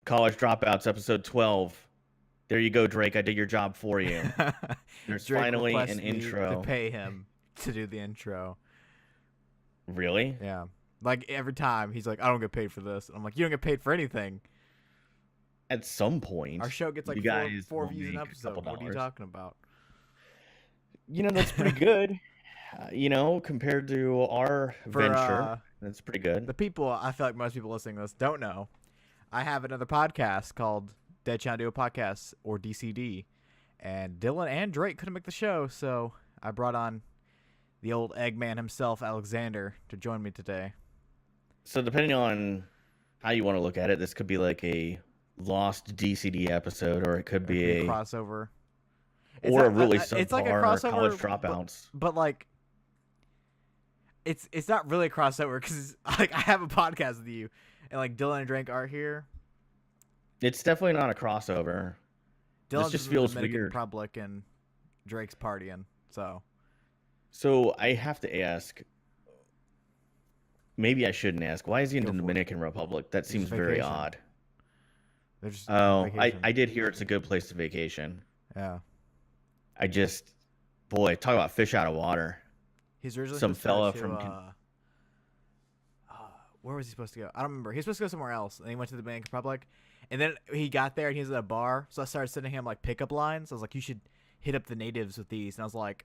College Dropouts, episode 12. There you go, Drake. I did your job for you. There's Drake finally requests an me intro. to pay him to do the intro. Really? Yeah. Like every time he's like, I don't get paid for this. And I'm like, you don't get paid for anything. At some point, Our show gets like you guys four will views an make a episode. couple What are you dollars. talking about? That's pretty good. Compared to our venture, that's pretty good. The people, I feel like most people listening to this don't know. I have another podcast called Dead Channel Duo Podcast, or DCD. And Dylan and Drake couldn't make the show, so I brought on the old Eggman himself, Alexander, to join me today. So depending on how you want to look at it, this could be like a lost DCD episode, or it could be a crossover. Or a really subpar it's like a crossover, College Dropouts. But like, it's not really a crossover because like I have a podcast with you, and like Dylan and Drake are here. It's definitely not a crossover. Dylan's just in feels the Dominican weird. Republic and Drake's partying. So I have to ask. Maybe I shouldn't ask. Why is he in the Dominican Republic? That seems very odd. I did hear it's a good place to vacation. Yeah. Talk about fish out of water. He's originally some fella from. Where was he supposed to go? I don't remember. He was supposed to go somewhere else, and he went to the Dominican Republic. And then he got there, and he was at a bar. So I started sending him like pickup lines. I was like, "You should hit up the natives with these." And I was like,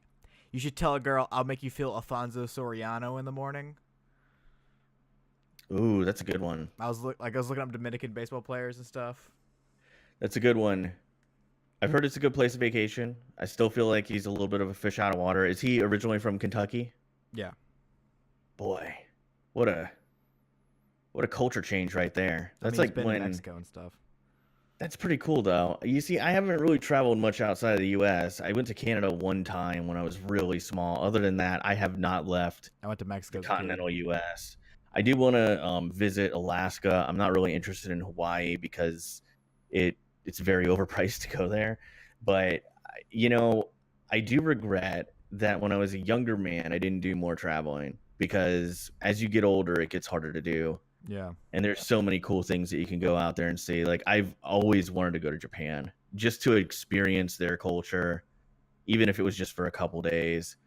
"You should tell a girl I'll make you feel Alfonso Soriano in the morning." Ooh, that's a good one. I was looking up Dominican baseball players and stuff. That's a good one. I've heard it's a good place to vacation. I still feel like he's a little bit of a fish out of water. Is he originally from Kentucky? Yeah. Boy, what a culture change right there. That's like been in Mexico and stuff. That's pretty cool, though. You see, I haven't really traveled much outside of the U.S. I went to Canada one time when I was really small. Other than that, I have not left. I went to Mexico. The continental U.S. I do want to visit Alaska. I'm not really interested in Hawaii because it's very overpriced to go there. But, I do regret that when I was a younger man, I didn't do more traveling because as you get older, it gets harder to do. Yeah. And there's so many cool things that you can go out there and see. Like, I've always wanted to go to Japan just to experience their culture, even if it was just for a couple days.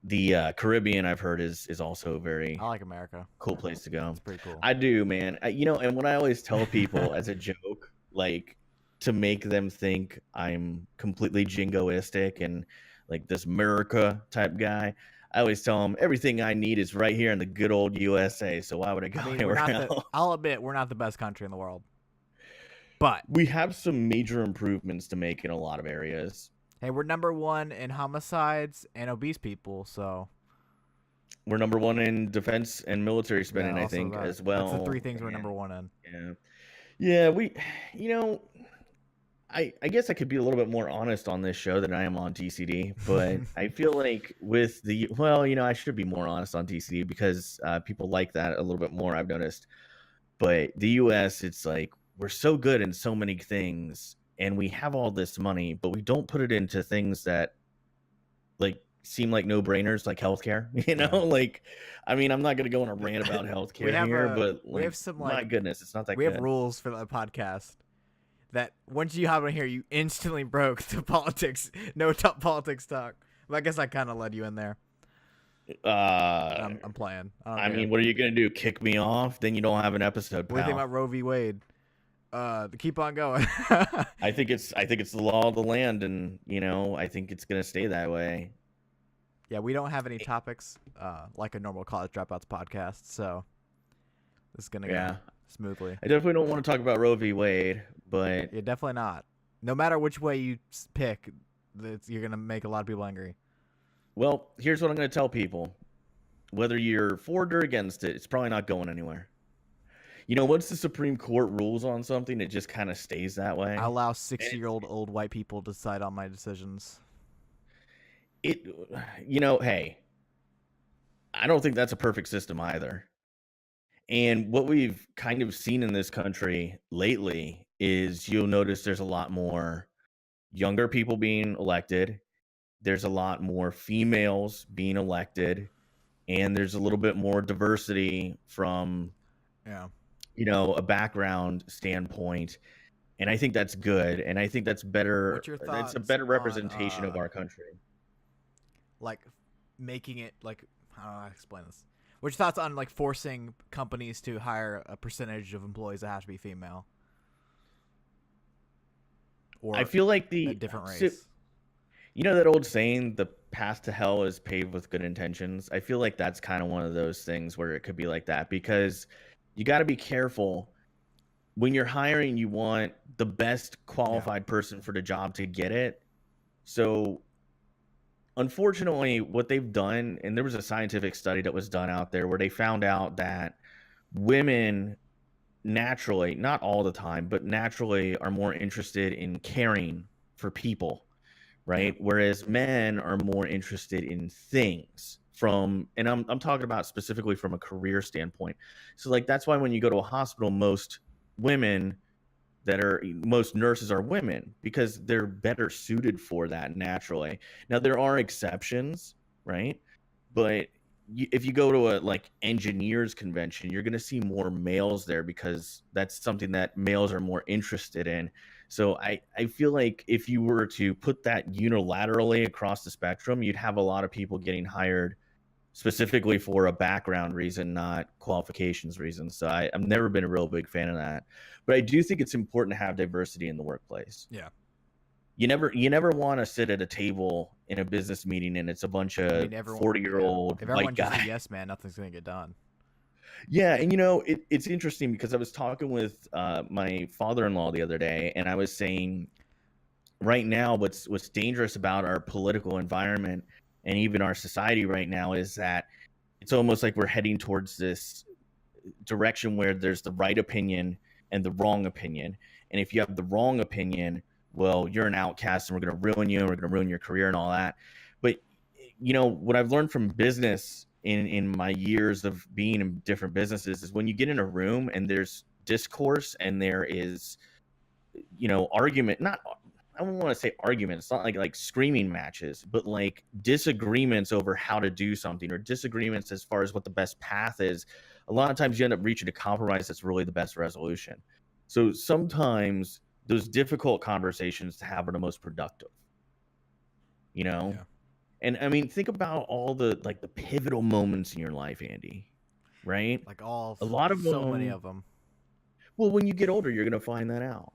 The Caribbean, I've heard, is also a very I like America. Cool place to go. It's pretty cool. I do, man. And what I always tell people as a joke, like to make them think I'm completely jingoistic and like this America type guy, I always tell them everything I need is right here in the good old USA. So why would I go anywhere else? I'll admit we're not the best country in the world, but we have some major improvements to make in a lot of areas. Hey, we're number one in homicides and obese people, so we're number one in defense and military spending, I think, as well. That's the three things we're number one in. Yeah. We, I guess I could be a little bit more honest on this show than I am on DCD, but I feel like I should be more honest on DCD because people like that a little bit more, I've noticed. But the US, it's like we're so good in so many things. And we have all this money, but we don't put it into things that like seem like no-brainers, like healthcare. Like, I mean, I'm not going to go on a rant about healthcare here, but we have some my goodness, it's not that good. We have rules for the podcast that once you have it here, you instantly broke the politics. No top politics talk. Well, I guess I kind of led you in there. I'm playing. I mean, what are you going to do? Kick me off? Then you don't have an episode. What do you think about Roe v. Wade? Keep on going. I think it's the law of the land, and I think it's gonna stay that way. Yeah, we don't have any topics like a normal College Dropouts podcast, so this is gonna go smoothly. I definitely don't want to talk about Roe v. Wade, but yeah, definitely not. No matter which way you pick, you're gonna make a lot of people angry. Well, here's what I'm gonna tell people: whether you're for or against it, it's probably not going anywhere. Once the Supreme Court rules on something, it just kind of stays that way. I allow 60-year-old old white people to decide on my decisions. Hey, I don't think that's a perfect system either. And what we've kind of seen in this country lately is you'll notice there's a lot more younger people being elected. There's a lot more females being elected. And there's a little bit more diversity from a background standpoint. And I think that's good. And I think that's better. What's your It's a thoughts better on representation of our country. like making it like how do I explain this? What's your thoughts on like forcing companies to hire a percentage of employees that have to be female or I feel like a different race? you know that old saying, the path to hell is paved with good intentions. I feel like that's kind of one of those things where it could be like that, because you got to be careful when you're hiring. You want the best qualified person for the job to get it. So unfortunately, what they've done, and there was a scientific study that was done out there where they found out that women naturally, not all the time, but naturally are more interested in caring for people, right? Yeah. Whereas men are more interested in things and I'm talking about specifically from a career standpoint. So like that's why when you go to a hospital, most nurses are women, because they're better suited for that naturally. Now there are exceptions, right? But if you go to a like engineers convention, you're going to see more males there, because that's something that males are more interested in. So I feel like if you were to put that unilaterally across the spectrum, you'd have a lot of people getting hired specifically for a background reason, not qualifications reasons. So I've never been a real big fan of that. But I do think it's important to have diversity in the workplace. Yeah. You never want to sit at a table in a business meeting and it's a bunch of 40-year-old If white everyone's just a guy. yes man, nothing's gonna get done. Yeah, and it's interesting because I was talking with my father-in-law the other day, and I was saying right now what's dangerous about our political environment and even our society right now is that it's almost like we're heading towards this direction where there's the right opinion and the wrong opinion. And if you have the wrong opinion, well, you're an outcast and we're going to ruin you and we're going to ruin your career and all that. But what I've learned from business in my years of being in different businesses is when you get in a room and there's discourse and there is argument, not, I don't want to say arguments, it's not like screaming matches, but like disagreements over how to do something, or disagreements as far as what the best path is. A lot of times you end up reaching a compromise that's really the best resolution. So sometimes those difficult conversations to have are the most productive, Yeah. And I mean, think about all the like the pivotal moments in your life, Andy, right? Like A lot of so them, many of them. well, when you get older, you're going to find that out.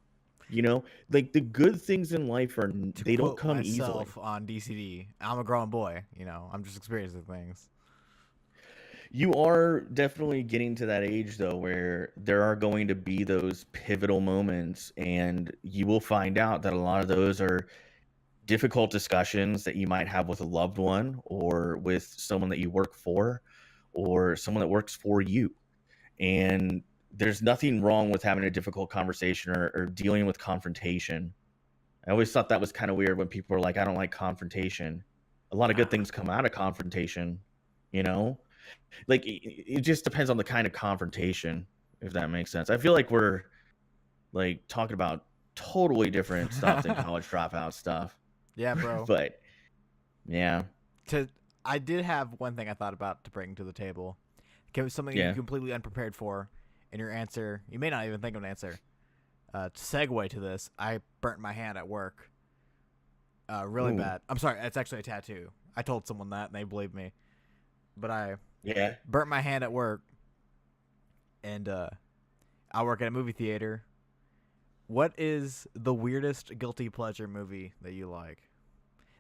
Like the good things in life they don't come easily. On DCD, I'm a grown boy. I'm just experiencing things. You are definitely getting to that age though where there are going to be those pivotal moments, and you will find out that a lot of those are difficult discussions that you might have with a loved one, or with someone that you work for, or someone that works for you. And there's nothing wrong with having a difficult conversation, or dealing with confrontation. I always thought that was kind of weird when people are like, I don't like confrontation. A lot of good things come out of confrontation, like it just depends on the kind of confrontation, if that makes sense. I feel like we're like talking about totally different stuff than college dropout stuff. Yeah, bro. But yeah, I did have one thing I thought about to bring to the table. It was something you're completely unprepared for, and your answer, you may not even think of an answer. To segue to this, I burnt my hand at work. Really bad. I'm sorry, it's actually a tattoo. I told someone that, and they believed me. But I burnt my hand at work, and I work at a movie theater. What is the weirdest guilty pleasure movie that you like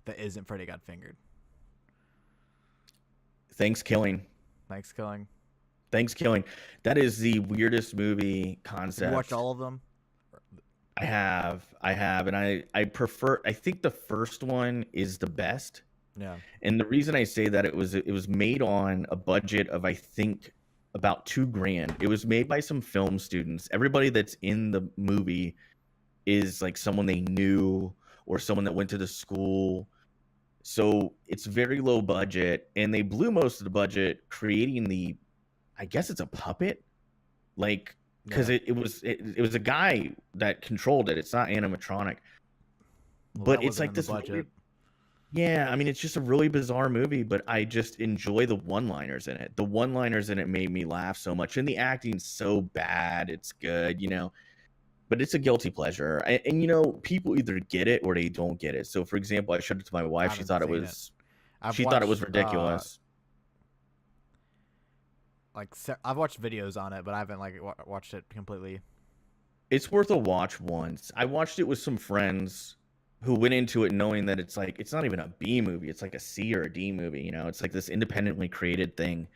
that isn't Freddy Got Fingered? Thanksgilling. That is the weirdest movie concept. You watched all of them? I have, and I prefer. I think the first one is the best. Yeah. And the reason I say that, it was made on a budget of, I think, about $2,000. It was made by some film students. Everybody that's in the movie is like someone they knew or someone that went to the school. So it's very low budget, and they blew most of the budget creating I guess it's a puppet, like, because it was a guy that controlled it. It's not animatronic, but it's like this budget. Yeah, I mean, it's just a really bizarre movie, but I just enjoy the one-liners in it. The one-liners in it made me laugh so much, and the acting's so bad, it's good, but it's a guilty pleasure. And people either get it or they don't get it. So, for example, I showed it to my I wife. haven't seen it. I've She thought it was watched ridiculous. I've watched videos on it, but I haven't like watched it completely. It's worth a watch once. I watched it with some friends who went into it knowing that it's like it's not even a B movie, it's like a C or a D movie, It's like this independently created thing.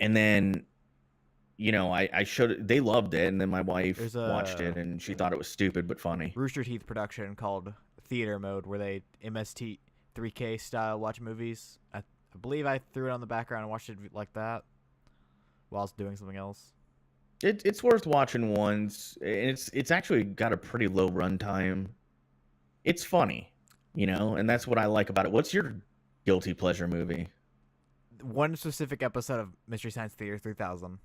And then, I showed it, they loved it, and then my wife There's watched it a and she thought it was stupid but funny. Rooster Teeth production called Theater Mode, where they MST 3K style watch movies. I believe I threw it on the background and watched it like that while I was doing something else. It's worth watching once. It's actually got a pretty low runtime. It's funny, and that's what I like about it. What's your guilty pleasure movie? One specific episode of Mystery Science Theater 3000.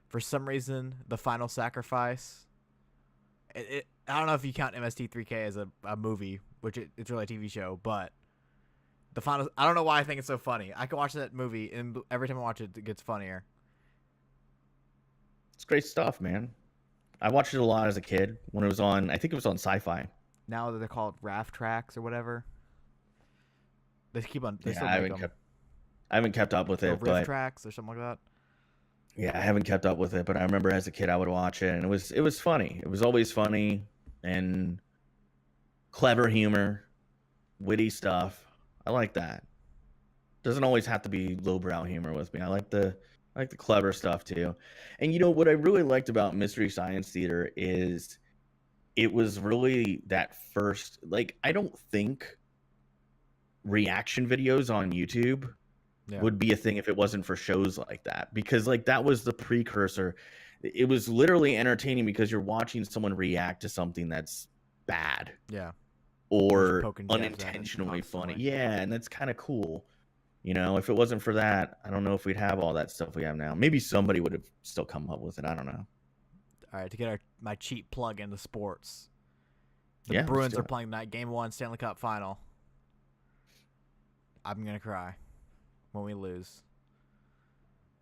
For some reason, The Final Sacrifice. I don't know if you count MST3K as a movie, which it's really a TV show, but I don't know why I think it's so funny. I can watch that movie, and every time I watch it, it gets funnier. It's great stuff, man. I watched it a lot as a kid when it was on. I think it was on Sci-Fi. Now that they're called RAF tracks or whatever. They keep on. They still I make them. haven't kept up with it, Riff but tracks or something like that. yeah, I haven't kept up with it. But I remember as a kid, I would watch it, and it was funny. It was always funny and clever humor, witty stuff. I like that. Doesn't always have to be lowbrow humor with me. I like the clever stuff too. And what I really liked about Mystery Science Theater is it was really that first, like, I don't think reaction videos on YouTube would be a thing if it wasn't for shows like that, because like that was the precursor. It was literally entertaining because you're watching someone react to something that's bad. Yeah. Or unintentionally funny. Yeah, and that's kind of cool. If it wasn't for that, I don't know if we'd have all that stuff we have now. Maybe somebody would have still come up with it. I don't know. All right, to get my cheap plug into sports. The Bruins are playing tonight, Game 1, Stanley Cup Final. I'm going to cry when we lose.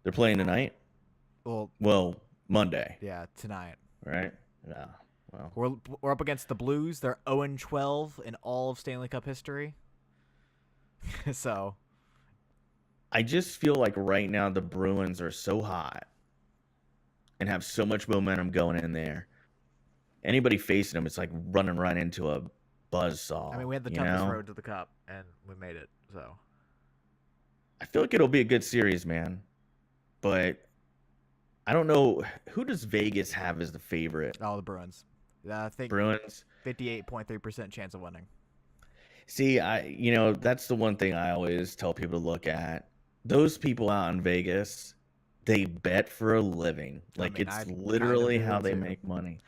They're playing tonight? Well, Monday. Yeah, tonight. Right? Yeah. Well, we're up against the Blues. They're 0-12 in all of Stanley Cup history. So I just feel like right now the Bruins are so hot and have so much momentum going in there. Anybody facing them, it's like running right into a buzzsaw. I mean, we had the toughest road to the cup, and we made it. So I feel like it'll be a good series, man. But I don't know, who does Vegas have as the favorite? Oh, the Bruins. I think Bruins. 58.3% chance of winning. See, that's the one thing I always tell people to look at. Those people out in Vegas, they bet for a living. Like, it's literally how they make money.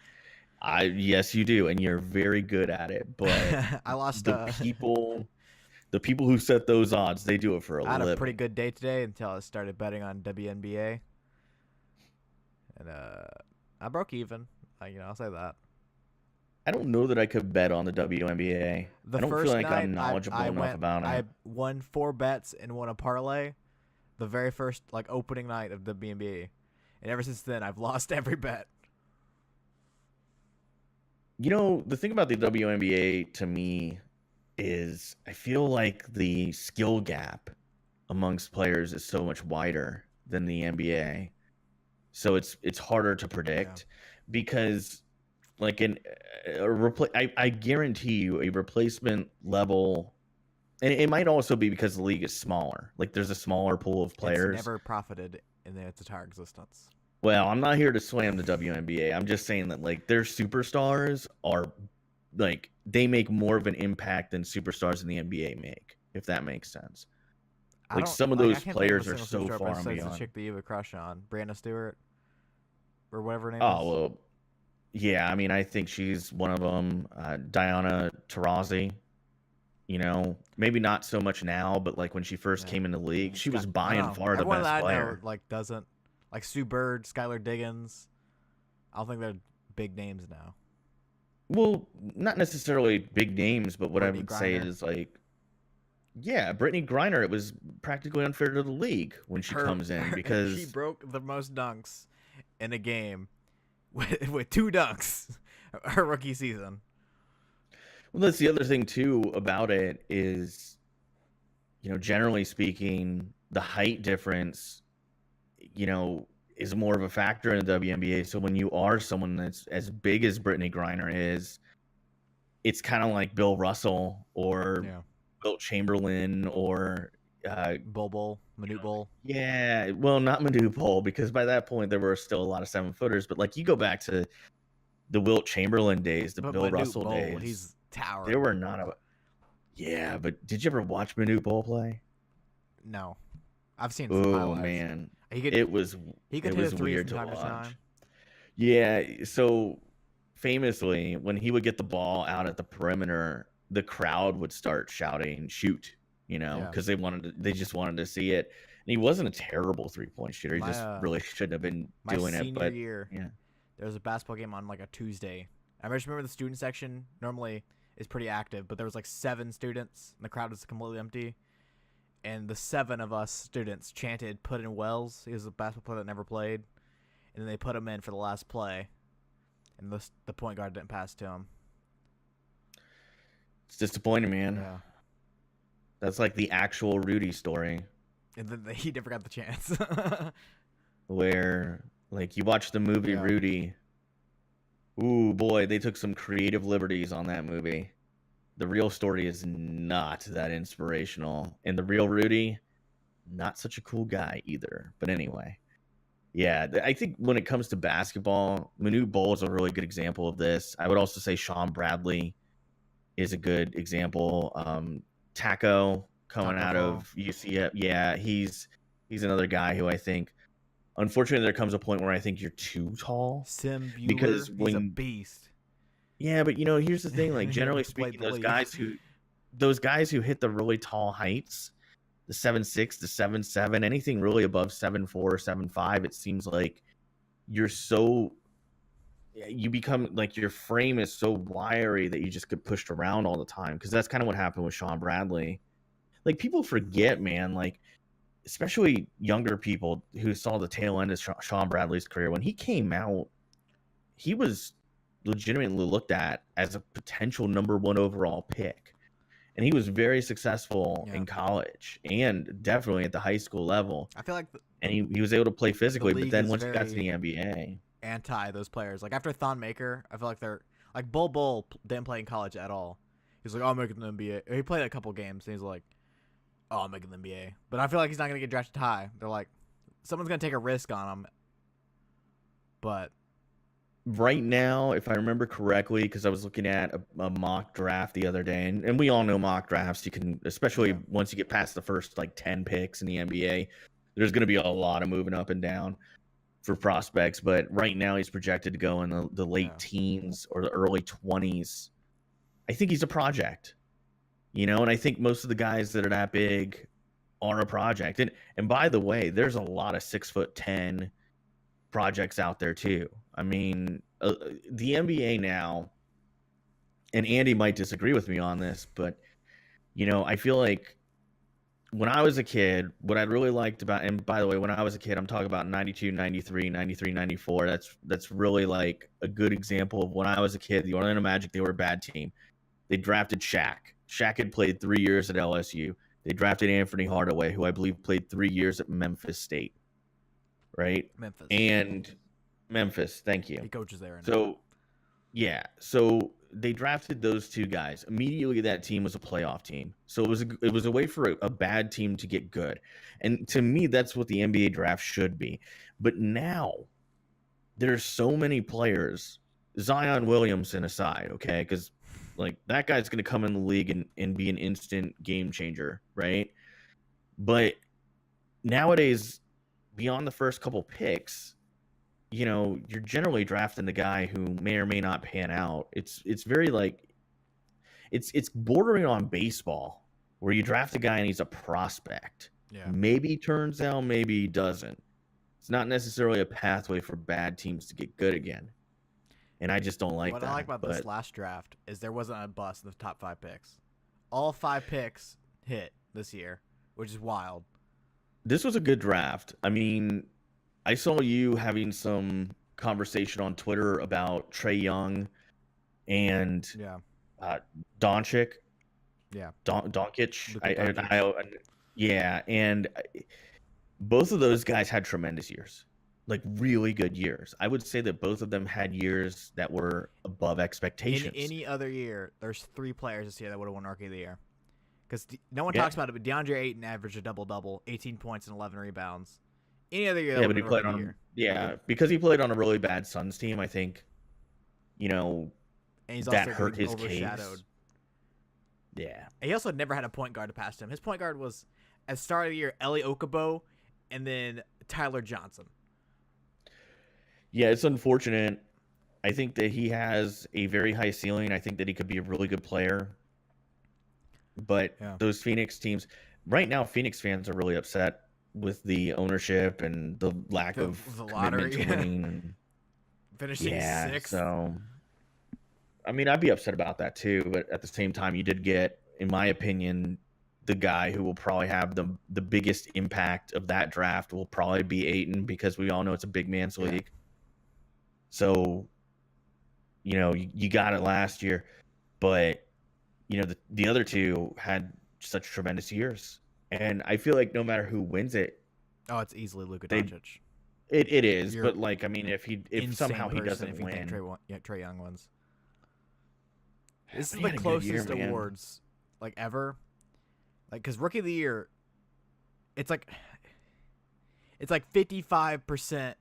Yes, you do, and you're very good at it. But I lost the people who set those odds, they do it for a living. I had a pretty good day today until I started betting on WNBA, and I broke even. I'll say that. I don't know that I could bet on the WNBA. I don't feel like I'm knowledgeable enough about it. I won 4 bets and won a parlay the very first opening night of the WNBA. And ever since then, I've lost every bet. The thing about the WNBA to me is I feel like the skill gap amongst players is so much wider than the NBA. So it's harder to predict because like I guarantee you a replacement level, and it might also be because the league is smaller. Like there's a smaller pool of players. It's never profited in its entire existence. Well, I'm not here to slam the WNBA. I'm just saying that like their superstars are like they make more of an impact than superstars in the NBA make, if that makes sense. Like some of those players are so far and beyond. The chick that you have a crush on, Brianna Stewart, or whatever her name is. Oh well. Yeah, I mean, I think she's one of them. Diana Taurasi, maybe not so much now, but like when she first came in the league, she was by and far the best player. I know, doesn't like Sue Bird, Skylar Diggins. I don't think they're big names now. Well, not necessarily big names, but what I would say is like Yeah, Brittany Griner, it was practically unfair to the league when she Her, comes in she because broke the most dunks in a game with 2 dunks her rookie season. well, that's the other thing too about it is, generally speaking, the height difference, is more of a factor in the WNBA. So when you are someone that's as big as Brittany Griner is, it's kind of like Bill Russell or Yeah. Wilt Chamberlain or Bowl, Manute Bowl. yeah, well, not Manu Bowl, because by that point there were still a lot of 7-footers. But like you go back to the Wilt Chamberlain days, the But Bill Manute Russell Bowl, days, he's towering. there were not a yeah. But did you ever watch Manu Bowl play? No. I've seen some Oh highlights. man, He could it was he could it hit a was three weird from to time to watch. time. Yeah, so famously, when he would get the ball out at the perimeter, the crowd would start shouting, "Shoot!" Yeah. Because they just wanted to see it. And he wasn't a terrible 3-point shooter. He My, just really shouldn't have been My doing it. senior But year, yeah, there was a basketball game on like a Tuesday. I just remember the student section normally is pretty active, but there was like 7 students and the crowd was completely empty. And the 7 of us students chanted "Put in Wells." He was a basketball player that never played, and then they put him in for the last play, and the point guard didn't pass to him. it's disappointing, man. Yeah, That's like the actual Rudy story, and then he never got the chance. where like you watch the movie Yeah. Rudy. Ooh boy, they took some creative liberties on that movie. The real story is not that inspirational, and the real Rudy, not such a cool guy either. But anyway, yeah, I think when it comes to basketball, Manute Bol is a really good example of this. I would also say Sean Bradley is a good example. Taco coming Taco out Fall. of UCF, yeah, he's another guy who I think, unfortunately, there comes a point where I think you're too tall. Sim Bueller, Because he's a when beast. yeah, but here's the thing. Like generally Played speaking, the those guys who hit the really tall heights, the 7'6", the 7'7", anything really above 7'4", 7'5", it seems like you become like your frame is so wiry that you just get pushed around all the time. Because that's kind of what happened with Sean Bradley. Like people forget, man. Like especially younger people who saw the tail end of Sean Bradley's career when he came out, he was legitimately looked at as a potential number 1 overall pick. And he was very successful in college and definitely at the high school level. I feel like And he was able to play physically, but league then is once he got to the very NBA, anti those players. Like after Thon Maker, I feel like they're like Bull didn't play in college at all. He's like, "Oh, I'm making the NBA." He played a couple games, and he's like, "Oh, I'm making the NBA." But I feel like he's not gonna get drafted high. They're like, someone's gonna take a risk on him. But right now, if I remember correctly, because I was looking at a mock draft the other day, and we all know mock drafts, you can, especially once you get past the first like 10 picks in the NBA, there's going to be a lot of moving up and down for prospects. But right now, he's projected to go in the late teens or the early 20s. I think he's a project, and I think most of the guys that are that big are a project. And by the way, there's a lot of 6'10" projects out there too. I mean, the NBA now, and Andy might disagree with me on this, but I feel like when I was a kid, what I really liked about, and by the way, when I was a kid, I'm talking about 92, 93, 93, 94. That's really like a good example of when I was a kid. The Orlando Magic, they were a bad team. They drafted Shaq. Shaq had played 3 years at LSU. They drafted Anthony Hardaway, who I believe played 3 years at Memphis State. Right? Memphis, thank you. He coaches there. So, yeah. So they drafted those 2 guys. Immediately, that team was a playoff team. So it was a way for a bad team to get good. And to me, that's what the NBA draft should be. But now, there's so many players, Zion Williamson aside, okay? Because like that guy's going to come in the league and be an instant game changer, right? But nowadays, beyond the first couple picks, you're generally drafting the guy who may or may not pan out. It's very like it's bordering on baseball, where you draft a guy and he's a prospect. Yeah. Maybe he turns out, maybe he doesn't. It's not necessarily a pathway for bad teams to get good again. And I just don't like that. What I like about this last draft is there wasn't a bust in the top 5 picks. All 5 picks hit. this year, which is wild. This was a good draft. I mean, I saw you having some conversation on Twitter about Trae Young and Yeah. uh, Doncic, Yeah. Doncic. Luka Doncic. Yeah, and both of those guys had tremendous years, like really good years. I would say that both of them had years that were above In expectations. any other year, there's 3 players this year that would have won Rookie of the Year. Because no one Yeah. talks about it, but DeAndre Ayton averaged a double-double, 18 points and 11 rebounds. Any other year, that Yeah, would but he have been played Rookie of the on Year. yeah, because he played on a really bad Suns team. I think, you know, And he's that also hurt getting his overshadowed. case. Yeah. And he also never had a point guard to pass him. His point guard was, at the start of the year, Eli Okubo and then Tyler Johnson. Yeah, it's unfortunate. I think that he has a very high ceiling. I think that he could be a really good player. But Yeah. those Phoenix teams, right now, Phoenix fans are really upset with the ownership and the lack of The commitment lottery. to winning. And, Finishing yeah, 6th. so I mean, I'd be upset about that too. But at the same time, you did get, in my opinion, the guy who will probably have the biggest impact of that draft will probably be Ayton, because we all know it's a big man's Yeah. league. So, you got it last year, but the other two had such tremendous years, and I feel like no matter who wins it, Oh, it's easily Luka they- Doncic. it is. You're But like, I mean, if Insane somehow he person doesn't if you think win, Trae Young wins. This but is he the had a good year, closest man. awards like ever. Like, because Rookie of the Year, it's like 55%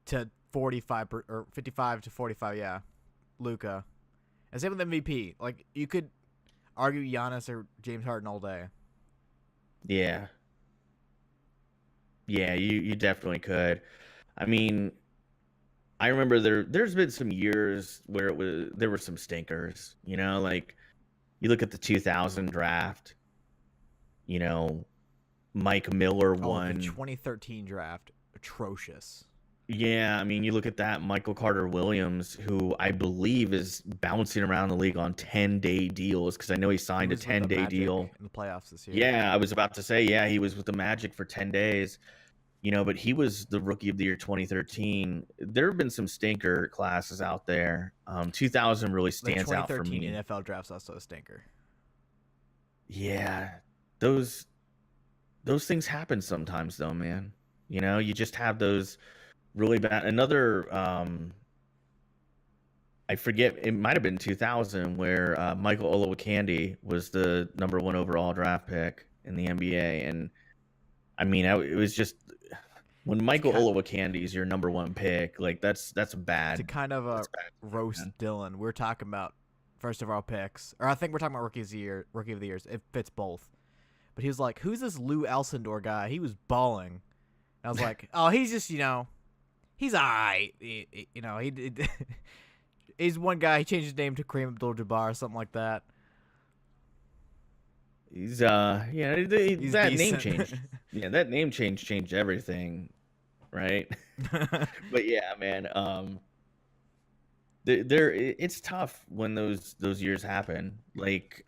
to 45 or 55 to 45. Yeah, Luka. And same with MVP. Like, you could argue Giannis or James Harden all day. Yeah. Yeah, you definitely could. I mean, I remember there's been some years where there were some stinkers, like you look at the 2000 draft, Mike Miller Oh, won. the 2013 draft, atrocious. Yeah, I mean, you look at that Michael Carter Williams, who I believe is bouncing around the league on 10-day deals, because I know he signed a He was with the 10-day Magic deal. in the playoffs this year. Yeah, I was about to say, yeah, he was with the Magic for 10 days, but he was the Rookie of the Year 2013. There have been some stinker classes out there. 2000 really The stands out for 2013 me. NFL draft's also a stinker. Yeah, those things happen sometimes, though, man. You just have those really bad. Another, I forget, it might have been 2000, where Michael Olowokandi was the number 1 overall draft pick in the NBA, and I mean, it was just when Michael Olowokandi is your number 1 pick, like that's bad. To kind of That's bad, roast man. Dylan, we're talking about first overall picks, or I think we're talking about Rookie of the Years. It fits both. But he was like, "Who's this Lou Alcindor guy? He was balling." And I was like, "Oh, he's just he's alright. He's one guy. He changed his name to Kareem Abdul-Jabbar or something like that." He's He's that name decent. changed. Yeah, that name change changed everything, right? But yeah, man, it's tough when those years happen. Like,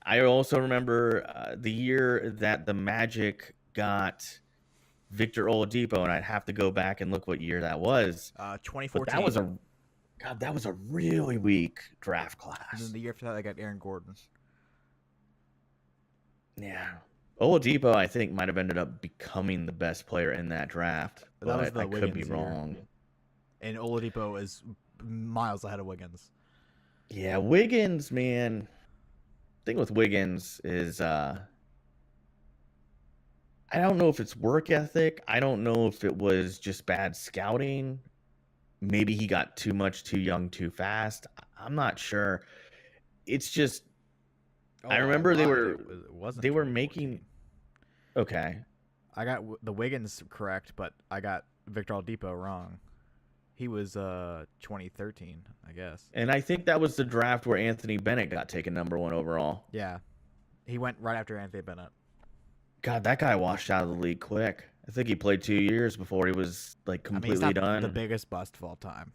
I also remember the year that the Magic got Victor Oladipo, and I'd have to go back and look what year that was. 2014. But that was a really weak draft And class. then the year after that, I got Aaron Gordon. Yeah. Oladipo, I think, might have ended up becoming the best player in that draft, But that was but the I could be Wiggins year. wrong. And Oladipo is miles ahead of Wiggins. Yeah, Wiggins, man. Thing with Wiggins is I don't know if it's work ethic. I don't know if it was just bad scouting. Maybe he got too much too young too fast. I'm not sure. It's just I remember they were making. Okay. I got the Wiggins correct, but I got Victor Oladipo wrong. He was 2013, I guess. And I think that was the draft where Anthony Bennett got taken number 1 overall. Yeah, he went right after Anthony Bennett. God, that guy washed out of the league quick. I think he played 2 years before he was like completely he's not done. the biggest bust of all time.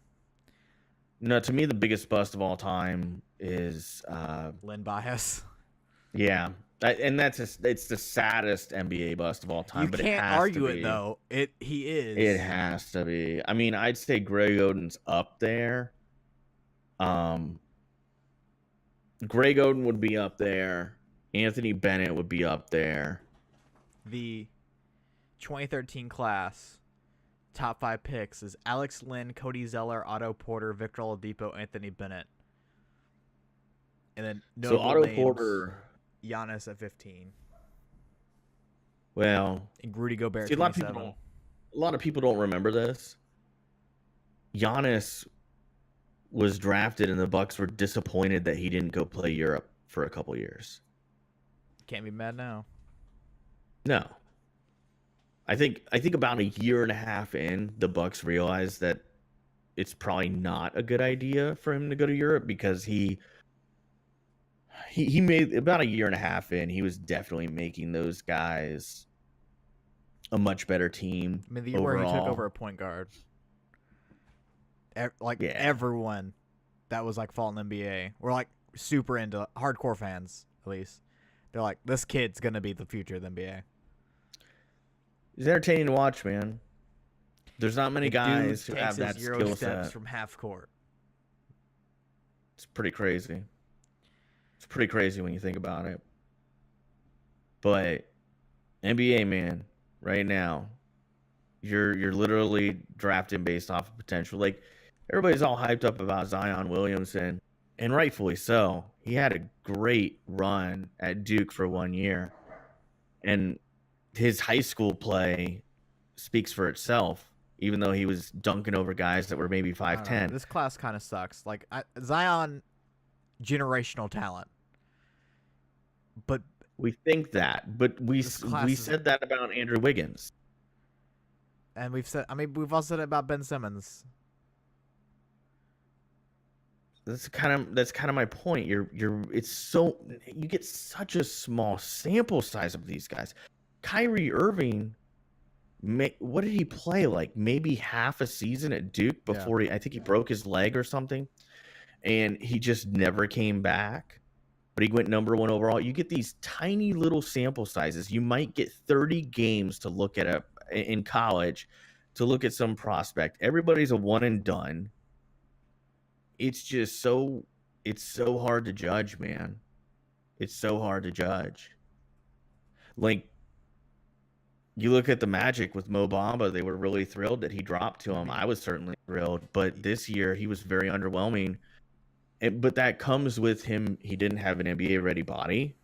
No, to me the biggest bust of all time is Lynn Bias. Yeah. And it's the saddest NBA bust of all You time, but it can't has to argue it be. though. He It is. has to be. I mean, I'd say Greg Oden's up there. Um, Greg Oden would be up there. Anthony Bennett would be up there. The 2013 class top 5 picks is Alex Lynn, Cody Zeller, Otto Porter, Victor Oladipo, Anthony Bennett. And then So notable Otto names, Porter, Giannis at 15. well, And Rudy Gobert see, at 27. a lot of people don't remember this. Giannis was drafted, and the Bucks were disappointed that he didn't go play Europe for a couple years. Can't be mad now. No, I think about a year and a half in, the Bucks realized that it's probably not a good idea for him to go to Europe because he made about a year and a half in, he was definitely making those guys a much better team. I mean, the year overall. where he took over a point guard, everyone that was like following NBA were like super into hardcore fans, at least. They're like, this kid's gonna be the future of the NBA. It's entertaining to watch, man. There's not many guys who have that Euro skill steps set. from half court. It's pretty crazy. It's pretty crazy when you think about it. But NBA, man, right now, you're literally drafting based off of potential. Like, everybody's all hyped up about Zion Williamson, and rightfully so. He had a great run at Duke for 1 year, and his high school play speaks for itself, even though he was dunking over guys that were maybe 5'10". This class kind of sucks. Like Zion, generational talent, but We think that, but we said that about Andrew Wiggins. And we've also said it about Ben Simmons. That's kind of my point. You get such a small sample size of these guys. Kyrie Irving, what did he play, like maybe half a season at Duke before I think he broke his leg or something, and he just never came back. But he went number 1 overall. You get these tiny little sample sizes. You might get 30 games to look at in college to look at some prospect. Everybody's a one and done. It's just so hard to judge, man. It's so hard to judge. Like, you look at the Magic with Mo Bamba, they were really thrilled that he dropped to him. I was certainly thrilled, but this year he was very underwhelming. But that comes with him. He didn't have an NBA ready body,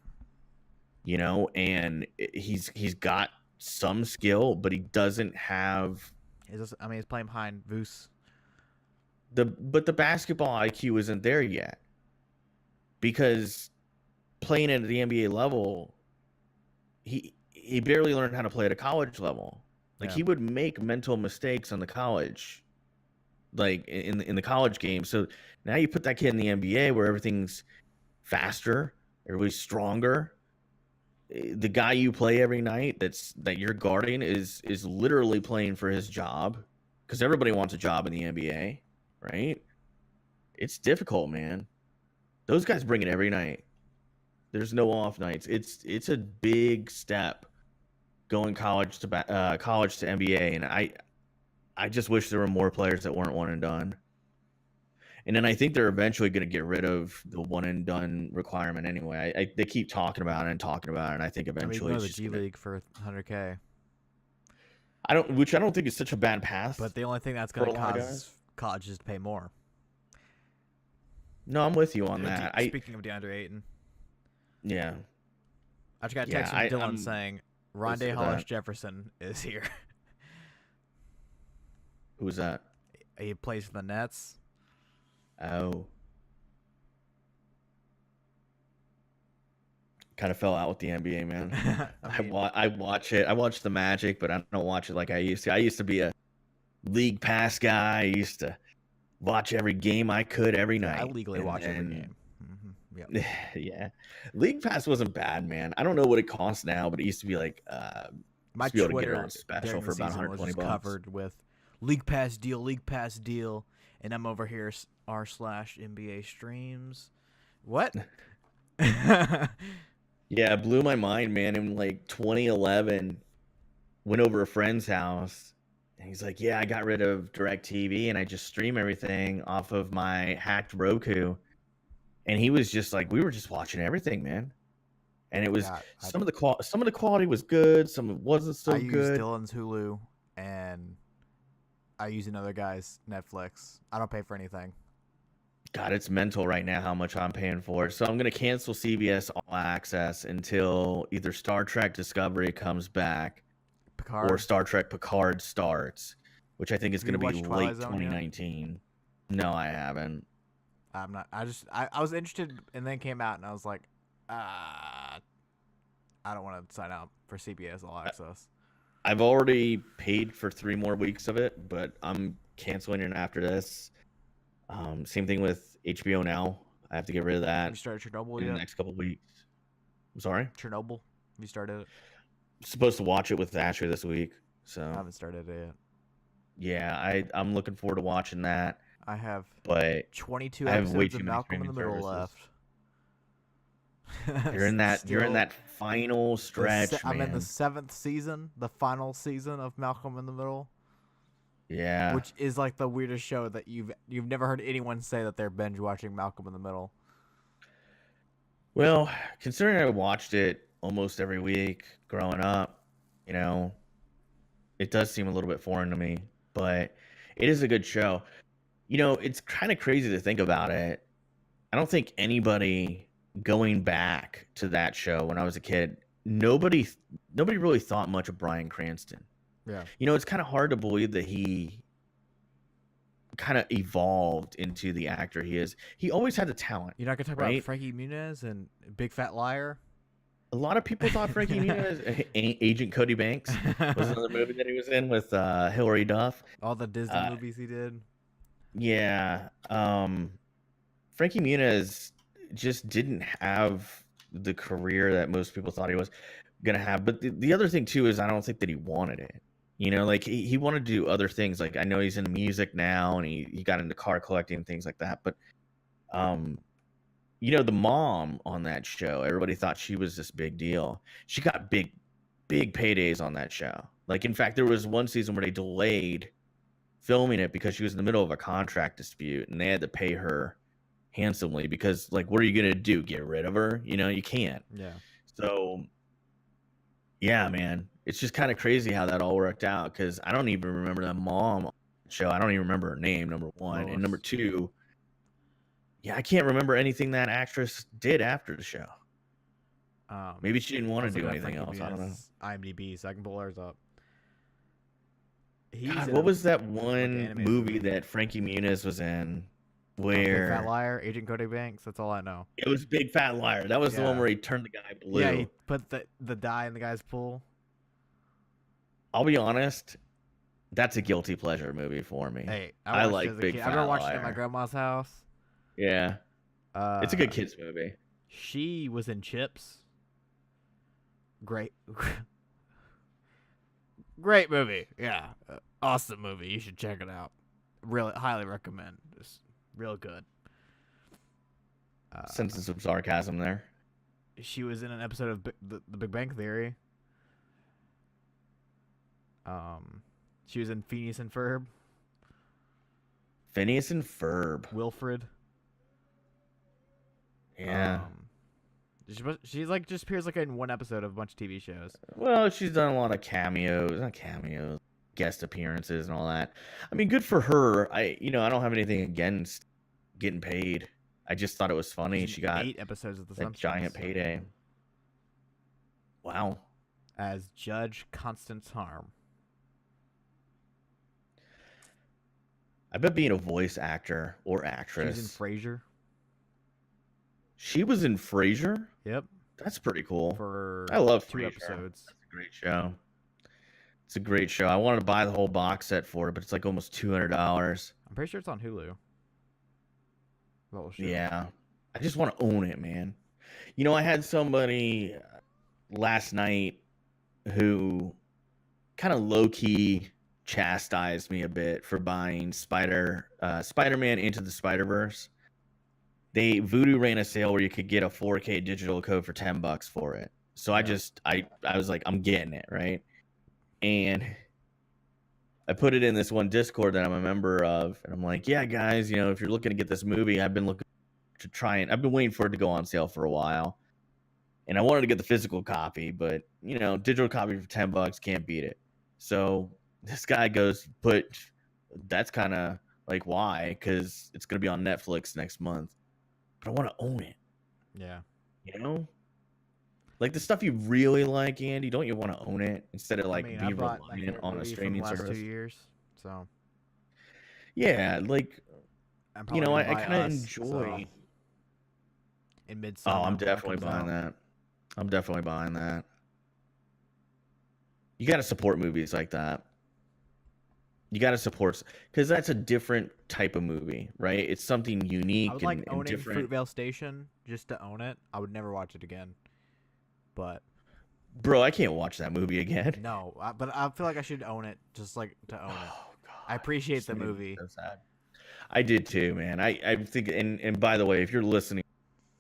and he's got some skill, but he doesn't have. He's playing behind Vus. But the basketball IQ isn't there yet, because playing at the NBA level, he barely learned how to play at a college level. Like, he would make mental mistakes on the college, like in the college game. So now you put that kid in the NBA where everything's faster, everybody's stronger. The guy you play every night that you're guarding is literally playing for his job, because everybody wants a job in the NBA, right? It's difficult, man. Those guys bring it every night. There's no off nights. It's a big step going college to NBA, and I just wish there were more players that weren't one and done. And then I think they're eventually going to get rid of the one and done requirement anyway. They keep talking about it, and I think eventually the G League for $100K. Which I don't think is such a bad path. But the only thing that's going to cause colleges to pay more. No, I'm with you on that. Speaking of DeAndre Ayton. Yeah. I just got a text from Dylan saying Rondé Hollis-Jefferson is here. Who's that? He plays for the Nets. Oh. Kind of fell out with the NBA, man. I watch it. I watch the Magic, but I don't watch it like I used to. I used to be a League Pass guy. I used to watch every game I could every night. I legally watch every game. Mm-hmm. Yep. Yeah. League Pass wasn't bad, man. I don't know what it costs now, but it used to be like my Twitter to get it on special for about $120. Covered with League Pass deal, and I'm over here r/NBA streams. What? Yeah, it blew my mind, man. In like 2011, went over a friend's house, and he's like, "Yeah, I got rid of DirecTV and I just stream everything off of my hacked Roku." And he was just like, we were just watching everything, man. And it was Yeah, some of the quality was good, some of it wasn't I so use good. Dylan's Hulu and I use another guy's Netflix. I don't pay for anything. God, it's mental right now how much I'm paying for. So I'm gonna cancel CBS All Access until either Star Trek Discovery comes back or Picard. Star Trek Picard starts, which I think is Have you gonna be watched Twilight late Zone yet? 2019. No, I haven't. I'm not. I was interested and then came out and I was like, I don't want to sign up for CBS All Access. I've already paid for 3 more weeks of it, but I'm canceling it after this. Same thing with HBO Now. I have to get rid of Have you that started Chernobyl in the yet? next couple of weeks. I'm sorry. Chernobyl. Have you started it? I'm supposed to watch it with Asher this week. I So haven't started it yet. yeah, I'm looking forward to watching that. I have But 22 I have way episodes too of many Malcolm in the streaming Middle services. left. You're in Still, that final stretch, I'm in the man. 7th season, the final season of Malcolm in the Middle, Yeah. which is like the weirdest show that you've never heard anyone say that they're binge watching Malcolm in the Middle. Well, considering I watched it almost every week growing up, you know, it does seem a little bit foreign to me, but it is a good show. You know, it's kind of crazy to think about it. I don't think anybody going back to that show when I was a kid, nobody really thought much of Bryan Cranston. Yeah. You know, it's kind of hard to believe that he kind of evolved into the actor he is. He always had the talent, You're not gonna talk about right? Frankie Muniz and Big Fat Liar? A lot of people thought Frankie Muniz, Agent Cody Banks, was another movie that he was in with Hilary Duff. All the Disney Uh, movies he did. yeah, Frankie Muniz just didn't have the career that most people thought he was gonna have. But the other thing too is I don't think that he wanted it. You know, like he wanted to do other things. Like I know he's into music now and he got into car collecting and things like that. But um, you know, the mom on that show, everybody thought she was this big deal. She got big paydays on that show. Like in fact, there was one season where they delayed filming it because she was in the middle of a contract dispute and they had to pay her handsomely because like what are you gonna do? Get rid of her? You know, you can't. Yeah. So yeah, man. It's just kind of crazy how that all worked out because I don't even remember the mom on the show. I don't even remember her name, number one. And number Lois. two, yeah, I can't remember anything that actress did after the show. Maybe she didn't I want was to do looking at anything Frankie else. I don't know. Muniz's IMDb, so I can pull hers up. He's God, in what a, was that like one animated movie that Frankie Muniz was in Big Fat where Liar, Agent Cody Banks. That's all I know. it was Big Fat Liar? That was the one Yeah. where he turned the guy blue. Yeah, he put the dye in the guy's pool. I'll be honest, that's a guilty pleasure movie for me. Hey, I watched it like as a Big kid. I Fat remember watching it at my Liar. grandma's house. Yeah, it's a Uh, good kids movie. She was in Chips. Great, great movie. Yeah, awesome movie. You should check it out. Really, highly recommend. It's real good. Sensing some sarcasm there. She was in an episode of the Big Bang Theory. She was in Phineas and Ferb. Phineas and Ferb. Wilfred. Yeah. She's like just appears like in one episode of a bunch of TV shows. Well, she's done a lot of cameos, not cameos, guest appearances and all that. I mean, good for her. I don't have anything against getting paid. I just thought it was funny. She's She in got 8 episodes of The that Simpsons giant payday. Wow. as Judge Constance Harm. I bet being a voice actor or She's in actress. Frasier. She was in Frasier? Yep, That's pretty cool. for I love 2 Frasier. episodes. That's a great show. It's a great show. I wanted to buy the whole box set for it, but it's like almost $200. I'm pretty sure it's on Hulu. Well, sure. Yeah. I just want to own it, man. You know, I had somebody last night who kind of low-key chastised me a bit for buying Spider-Man Into the Spider-Verse. Voodoo ran a sale where you could get a 4K digital code for $10 for it. So I was like, I'm getting it, right? And I put it in this one Discord that I'm a member of, and I'm like, yeah, guys, if you're looking to get this movie, I've been waiting for it to go on sale for a while. And I wanted to get the physical copy, but digital copy for $10 can't beat it. So this guy goes, but that's kind of like, why? Because it's gonna be on Netflix next month. But I want to own it. Yeah. Like the stuff you really like, Andy, don't you want to own it instead of being reliant on a streaming last service? 2 years, so yeah, like I kind of So enjoy. in midsummer. Oh, I'm definitely buying that. I'm definitely buying that. You got to support movies like that. You got to support, because that's a different type of movie, right? It's something unique. I would and owning different. Fruitvale Station just to own it. I would never watch it again. But bro, I can't watch that movie again. No, but I feel like I should own it, just like to own it. God, I appreciate the movie. So sad. I did too, man. I think, and by the way, if you're listening,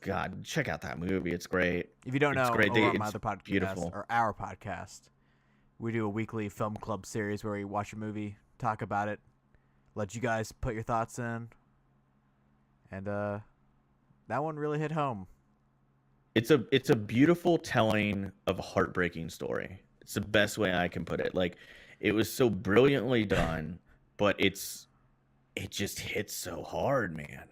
God, check out that movie. It's great. If you don't know, great. over my other podcast, beautiful. or our podcast, we do a weekly film club series where we watch a movie, talk about it, let you guys put your thoughts in, and that one really hit home. It's a beautiful telling of a heartbreaking story. It's the best way I can put it. Like, it was so brilliantly done, but it just hits so hard, man.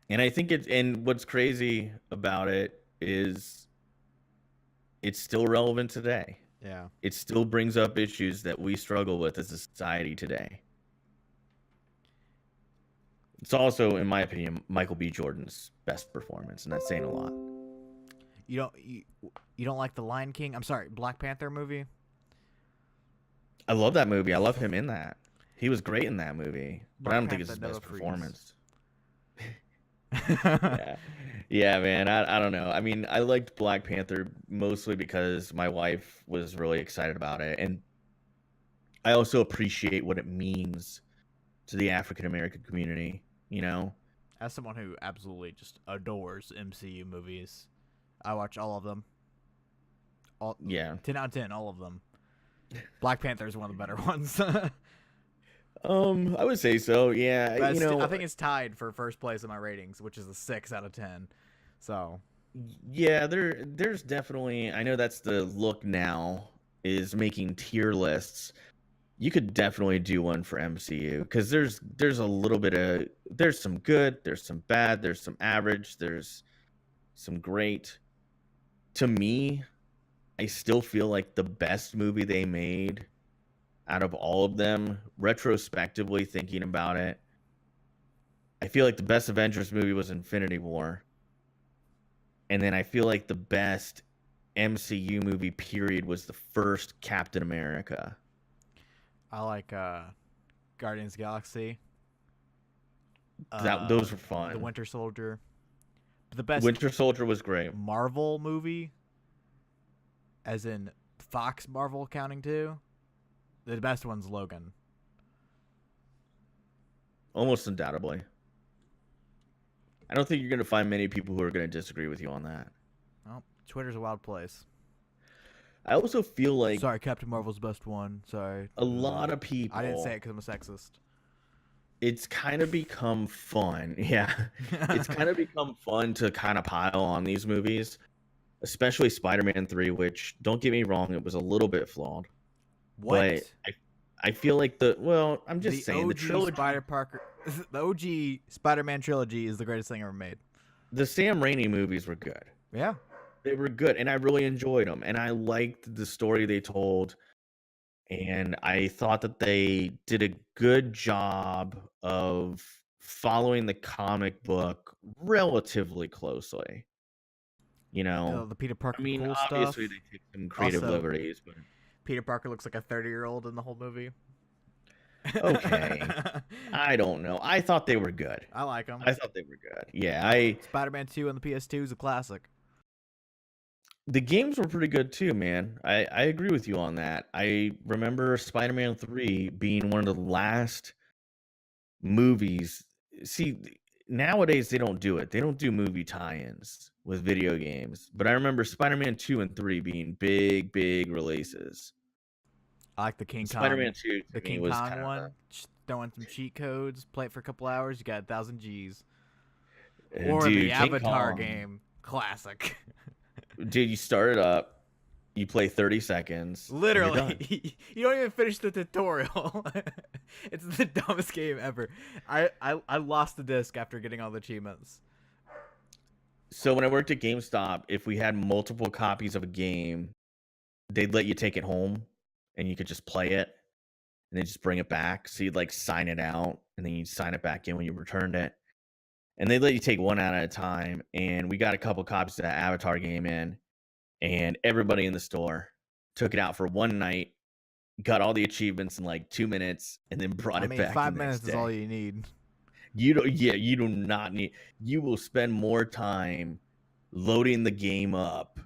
And I think and what's crazy about it is it's still relevant today. Yeah. It still brings up issues that we struggle with as a society today. It's also, in my opinion, Michael B. Jordan's best performance, and that's saying a lot. You don't like the Lion King? I'm sorry, Black Panther movie? I love that movie. I love him in that. He was great in that movie, but I don't think it's his best performance. Yeah, man. I don't know. I mean, I liked Black Panther mostly because my wife was really excited about it, and I also appreciate what it means to the African American community. As someone who absolutely just adores MCU movies, I watch all of them. 10 out of 10, all of them. Black Panther is one of the better ones. I would say so. Yeah, I think it's tied for first place in my ratings, which is a 6 out of 10. So, yeah, there's definitely. I know that's the look now, is making tier lists. You could definitely do one for MCU, because there's a little bit of, there's some good, there's some bad, there's some average, there's some great. To me, I still feel like the best movie they made out of all of them, retrospectively thinking about it, I feel like the best Avengers movie was Infinity War. And then I feel like the best MCU movie period was the first Captain America. I like Guardians of the Galaxy. Those were fun. The Winter Soldier. But the best Winter Soldier was great. Marvel movie, as in Fox Marvel counting too, the best one's Logan. Almost undoubtedly. I don't think you're going to find many people who are going to disagree with you on that. Well, Twitter's a wild place. I also feel like... Sorry, Captain Marvel's the best one. Sorry. A lot of people... I didn't say it because I'm a sexist. It's kind of become fun. Yeah. It's kind of become fun to kind of pile on these movies, especially Spider-Man 3, which, don't get me wrong, it was a little bit flawed. What? But I feel like I'm just saying, the trilogy... The OG Spider-Man trilogy is the greatest thing ever made. The Sam Raimi movies were good. Yeah. They were good, and I really enjoyed them, and I liked the story they told, and I thought that they did a good job of following the comic book relatively closely. The Peter Parker cool obviously stuff. they take some creative liberties, but Peter Parker looks like a 30-year-old in the whole movie. Okay. I don't know. I thought they were good. I like them. I thought they were good. Yeah, Spider-Man 2 on the PS2 is a classic. The games were pretty good too, man. I agree with you on that. I remember Spider-Man 3 being one of the last movies. See, nowadays they don't do it. They don't do movie tie-ins with video games. But I remember Spider-Man 2 and 3 being big releases. I like the King Spider-Man Kong, 2 the to me King was Kong kind of one. Just throwing some cheat codes, play it for a couple hours, you got 1,000 G's. the Or the dude, King Avatar Kong. game, classic. Dude, you start it up, you play 30 seconds, and you're done. Literally, you don't even finish the tutorial. It's the dumbest game ever. I lost the disc after getting all the achievements. So when I worked at GameStop, if we had multiple copies of a game, they'd let you take it home and you could just play it and then just bring it back. So you'd like sign it out and then you'd sign it back in when you returned it. And they'd let you take one out at a time. And we got a couple copies of that Avatar game in, and everybody in the store took it out for one night, got all the achievements in like 2 minutes, and then brought it back. 5 the minutes next is day. all you need. You do not need. You will spend more time loading the game up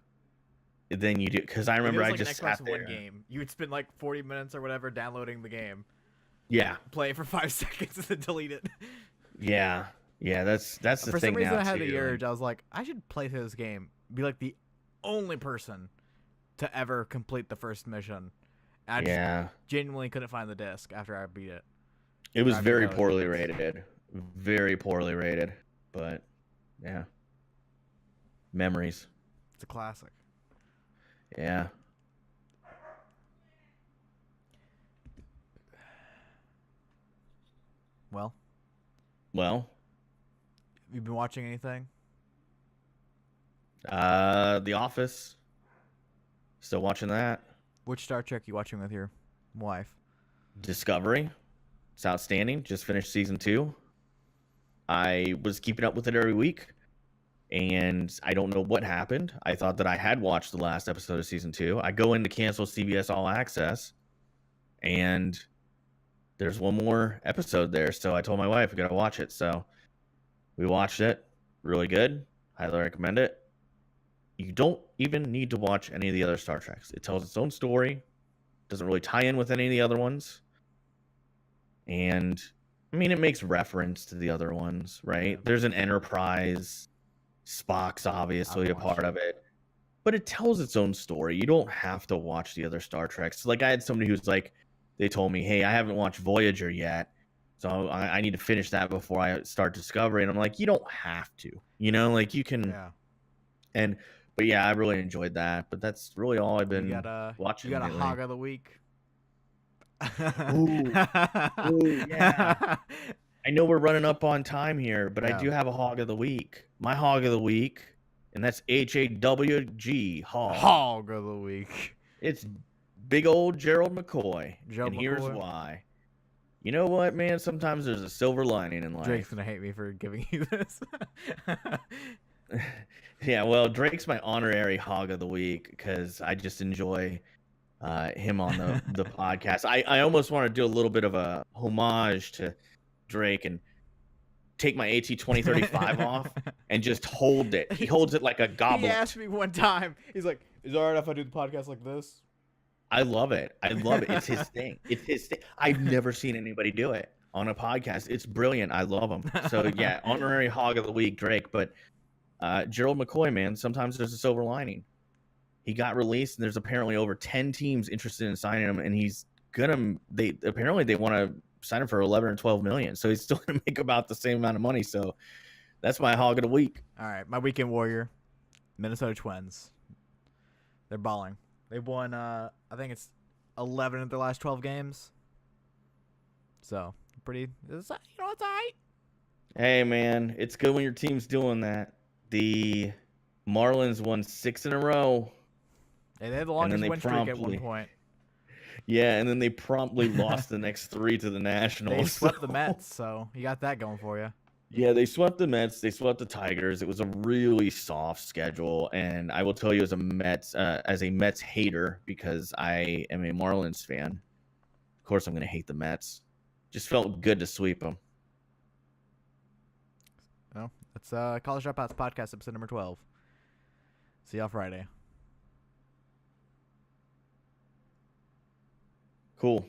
than you do. Because I remember I just sat there. One game. You would spend like 40 minutes or whatever downloading the game. Yeah. Play it for 5 seconds and then delete it. Yeah. That's the thing. For some reason, now I had too. the urge. I was like, I should play through this game. Be like the only person to ever complete the first mission. And I just genuinely couldn't find the disc after I beat it. It was very poorly rated. Very poorly rated. But, yeah. Memories. It's a classic. Yeah. Well. You been watching anything? The Office. Still watching that. Which Star Trek you watching with your wife? Discovery. It's outstanding. Just finished season 2. I was keeping up with it every week, and I don't know what happened. I thought that I had watched the last episode of season 2. I go in to cancel CBS All Access, and there's one more episode there. So I told my wife, we got to watch it. So we watched it. Really good. Highly recommend it. You don't even need to watch any of the other Star Treks. It tells its own story. Doesn't really tie in with any of the other ones. And, I mean, it makes reference to the other ones, right? There's an Enterprise. Spock's obviously a part of it. But it tells its own story. You don't have to watch the other Star Treks. So, like, I had somebody who's like, they told me, hey, I haven't watched Voyager yet, so I need to finish that before I start Discovery. And I'm like, you don't have to. You know, like, you can. Yeah. But, yeah, I really enjoyed that. But that's really all I've been watching. You got lately. A hog of the week? Ooh, yeah. I know we're running up on time here, but I do have a hog of the week. My hog of the week, and that's HAWG, hog. Hog of the week. It's big old Gerald McCoy. Here's why. You know what, man? Sometimes there's a silver lining in life. Drake's going to hate me for giving you this. Yeah, well, Drake's my honorary hog of the week because I just enjoy him on the podcast. I almost want to do a little bit of a homage to Drake and take my AT-2035 off and just hold it. He holds it like a goblet. He asked me one time. He's like, is it all right if I do the podcast like this? I love it. It's his thing. I've never seen anybody do it on a podcast. It's brilliant. I love him. So, yeah, honorary hog of the week, Drake. But Gerald McCoy, man, sometimes there's a silver lining. He got released, and there's apparently over 10 teams interested in signing him, and they want to sign him for 11 or 12 million. So he's still going to make about the same amount of money. So that's my hog of the week. All right, my weekend warrior, Minnesota Twins. They're balling. They've won, I think it's 11 of their last 12 games. So it's all right. Hey, man, it's good when your team's doing that. The Marlins won 6 in a row. Hey, they had the longest win streak at one point. Yeah, and then they promptly lost the next 3 to the Nationals. They swept the Mets, so you got that going for you. Yeah, they swept the Mets. They swept the Tigers. It was a really soft schedule, and I will tell you as a Mets hater, because I am a Marlins fan, of course I'm going to hate the Mets. Just felt good to sweep them. Well, that's College Dropouts podcast, episode number 12. See y'all Friday. Cool.